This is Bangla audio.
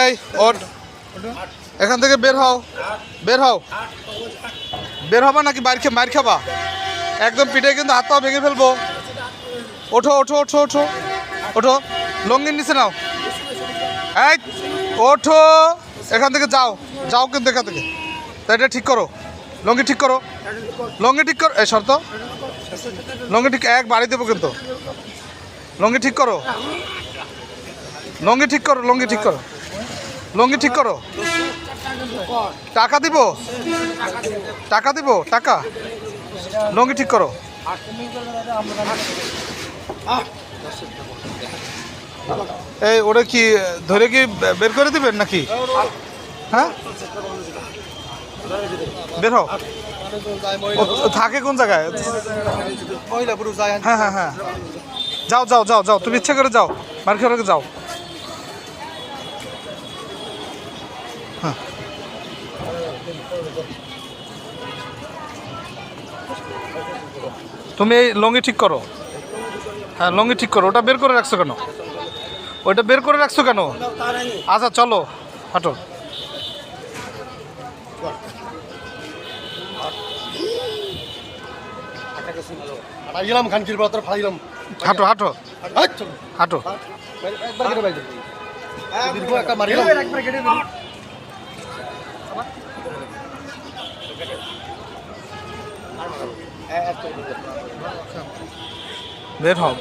এই ওঠ, এখান থেকে বের হও, বের হও, বের হবা নাকি মার খাবা? একদম পিঠে কিন্তু হাত পা ভেঙে ফেলবো। ওঠো ওঠো ওঠো ওঠো ওঠো, লঙ্গির নিচে নাও। এই ওঠো, এখান থেকে যাও, যাও কিন্তু এখান থেকে। তাই এটা ঠিক করো, লঙ্গি ঠিক করো, লঙ্গি ঠিক করো। এই শর্ত, লঙ্গি ঠিক, এক বাড়ি দেবো কিন্তু। লঙ্গি ঠিক করো, লঙ্গি ঠিক করো, লঙ্গি ঠিক করো, লঙ্গি ঠিক করো। টাকা দিব, টাকা দিব, টাকা। লঙ্গি ঠিক করো। এই ওটা কি ধরে কি বের করে দিবেন নাকি? হ্যাঁ, বের হও। থাকে কোন জায়গায়? হ্যাঁ হ্যাঁ হ্যাঁ, যাও যাও যাও যাও, তুমি ইচ্ছা করে যাও, মার্কেটে যাও। হ্যাঁ, তুমি এই লঙ্গি ঠিক করো। হ্যাঁ লঙ্গি ঠিক করো। ওটা বের করে রাখছো কেন? ওইটা বের করে রাখছো কেন? আচ্ছা চলো, হাঁটো। হাঁটো হাঁটো হাঁটো। বের হও।